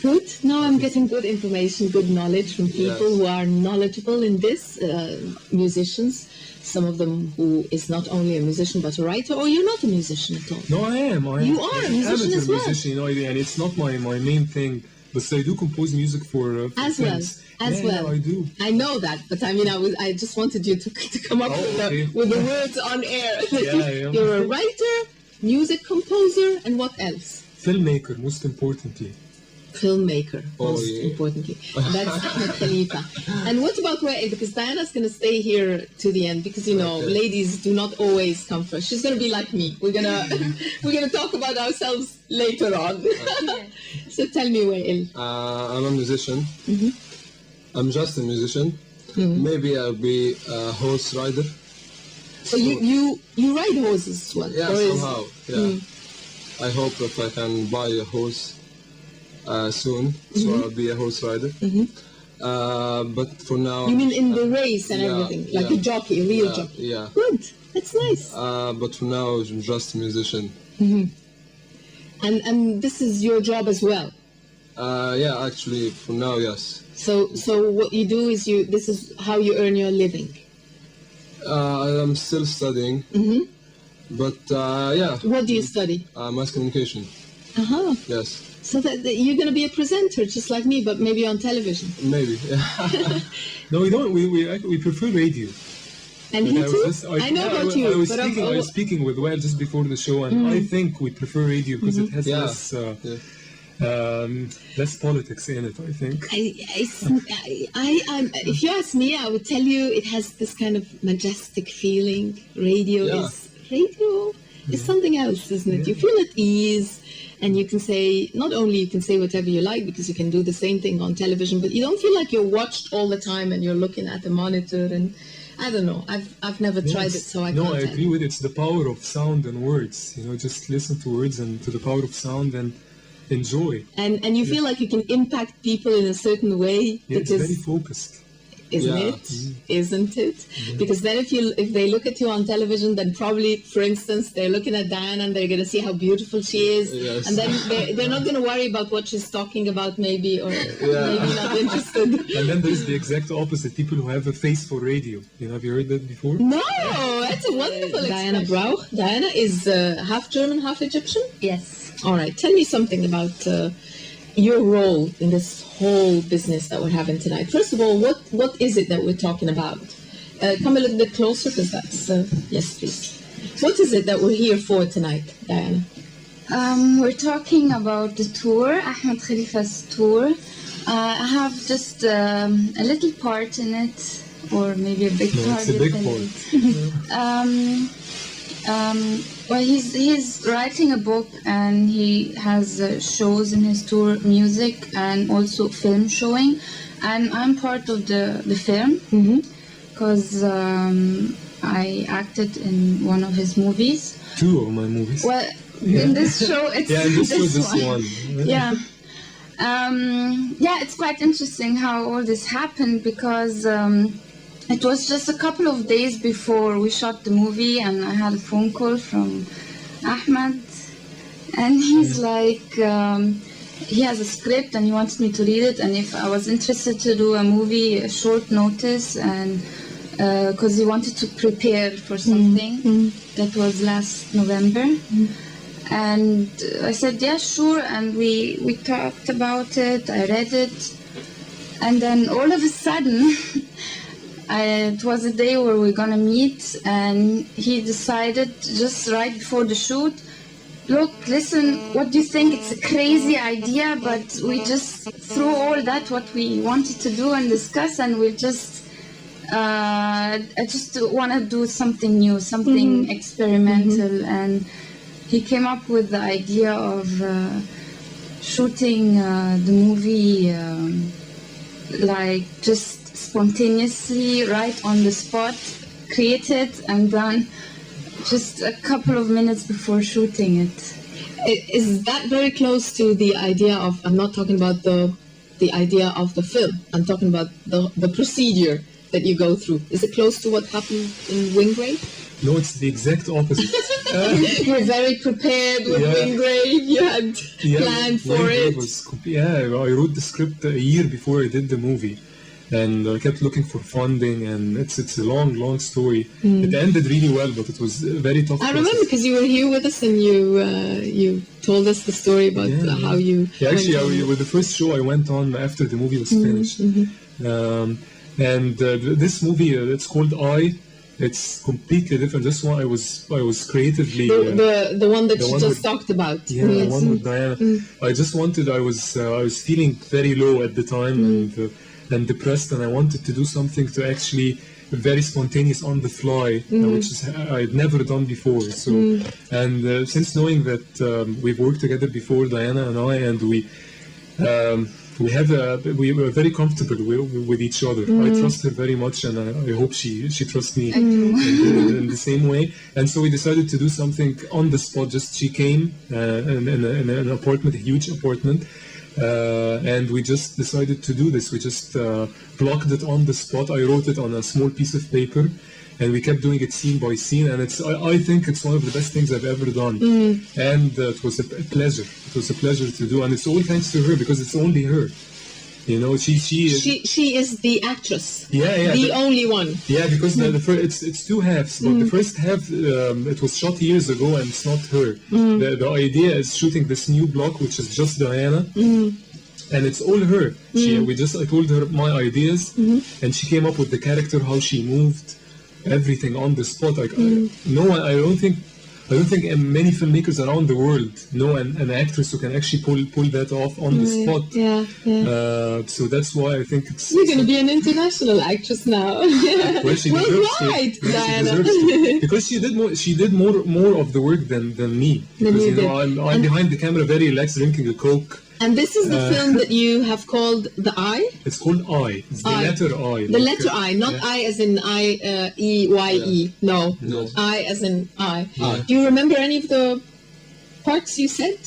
good. Now I'm getting good information, good knowledge from people who are knowledgeable in this, musicians. Some of them who is not only a musician but a writer, or you're not a musician at all. No, I am. You are a musician as well. Musician, and it's not my main thing. But I do compose music for as friends. As well. I do. I know that, but I mean, I just wanted you to come up with the words on air. You're a writer, music composer, and what else? Filmmaker, most importantly. Filmmaker, most importantly. That's Ahmed Khalifa. And what about Wael? Because Diana's going to stay here to the end, because ladies do not always come first. She's going to be like me. We're gonna talk about ourselves later on. So tell me, Wael. I'm a musician. I'm just a musician. Maybe I'll be a horse rider. So you ride horses as well? Yeah, somehow. Yeah. I hope if I can buy a horse soon, so I'll be a horse rider. But for now... You mean in the race and everything? Like a jockey, a real jockey? Yeah. Good, that's nice. But for now, I'm just a musician. And this is your job as well? Yeah, actually, for now, yes. So what you do is this is how you earn your living? I'm still studying. But yeah. What do you study? Mass communication. Yes. So that you're going to be a presenter, just like me, but maybe on television. Maybe. No, we don't. We prefer radio. And he too? I know about you. I was speaking with Wael just before the show, and I think we prefer radio because it has less politics in it, I think. If you ask me, I would tell you it has this kind of majestic feeling. Radio is something else, isn't it? You feel at ease, and you can say, not only you can say whatever you like because you can do the same thing on television, but you don't feel like you're watched all the time and you're looking at the monitor. And I don't know, I've never tried it, so I can't. No, I agree with it. It's the power of sound and words. Just listen to words and to the power of sound and enjoy. And you feel like you can impact people in a certain way. Yeah, it's very focused. Isn't it? Because then if they look at you on television, then probably, for instance, they're looking at Diana and they're going to see how beautiful she is, and then they're not going to worry about what she's talking about, maybe, or maybe not interested. And then there's the exact opposite, people who have a face for radio. Have you heard that before? No, that's a wonderful Diana Brauch. Diana is half German, half Egyptian? Yes. All right, tell me something about your role in this whole business that we're having tonight. First of all, what is it that we're talking about? Come a little bit closer, because that's... yes, please. What is it that we're here for tonight, Diana? We're talking about the tour, Ahmed Khalifa's tour. I have just a little part in it, or maybe a big part. It's a big part. Well, he's writing a book, and he has shows in his tour, music and also film showing, and I'm part of the film because I acted in one of his movies. 2 of my movies. Well, in this show, it's this one. It's quite interesting how all this happened, because it was just a couple of days before we shot the movie, and I had a phone call from Ahmed, and he's like, he has a script and he wants me to read it, and if I was interested to do a movie, a short notice, and because he wanted to prepare for something. That was last November. And I said, yeah, sure, and we talked about it, I read it, and then all of a sudden, it was a day where we're gonna meet, and he decided just right before the shoot, look, listen, what do you think? It's a crazy idea, but we just threw all that, what we wanted to do and discuss, and we just, I just want to do something new, something experimental, and he came up with the idea of shooting the movie like just spontaneously, right on the spot, created and done just a couple of minutes before shooting it. Is that very close to the idea of, I'm not talking about the idea of the film, I'm talking about the procedure that you go through. Is it close to what happened in Wingrave? No, it's the exact opposite. You were very prepared with Yeah. Wingrave. You had planned for Wingrave it. I wrote the script a year before I did the movie, and I kept looking for funding, and it's a long story. It ended really well, but it was a very tough. I remember because you were here with us and you told us the story about how you. Yeah, actually, went on. with the first show I went on after the movie was finished, and this movie it's called I. It's completely different. This one I was creatively The one that the you one just with- talked about. yeah, the one with Diana. I was feeling very low at the time and depressed, and I wanted to do something to actually very spontaneous on the fly, which is I'd never done before. So, and since knowing that we've worked together before, Diana and I, and we were very comfortable with each other. I trust her very much, and I hope she trusts me in the same way. And so we decided to do something on the spot. Just she came in an apartment, a huge apartment, and we just decided to do this. We just blocked it on the spot. I wrote it on a small piece of paper, and we kept doing it scene by scene. And I think it's one of the best things I've ever done. And it was a pleasure. It was a pleasure to do, and it's all thanks to her because it's only her. You know, She is the actress. Yeah. The only one. Yeah, because it's two halves. But the first half, it was shot years ago, and it's not her. The idea is shooting this new block, which is just Diana, and it's all her. I told her my ideas, and she came up with the character, how she moved, everything on the spot. I don't think many filmmakers around the world know an actress who can actually pull that off on the spot. Yeah. So that's why I think it's. You're going to be an international actress now. Well, she deserves Worldwide, to. Diana. She deserves to. Because she did more of the work than me. Because you did. I'm behind the camera, very relaxed, drinking a Coke. And this is the film that you have called The Eye? It's called I. It's the I. letter I. The letter I, not I as in I-E-Y-E. No. No. I as in I. I. Do you remember any of the parts you said?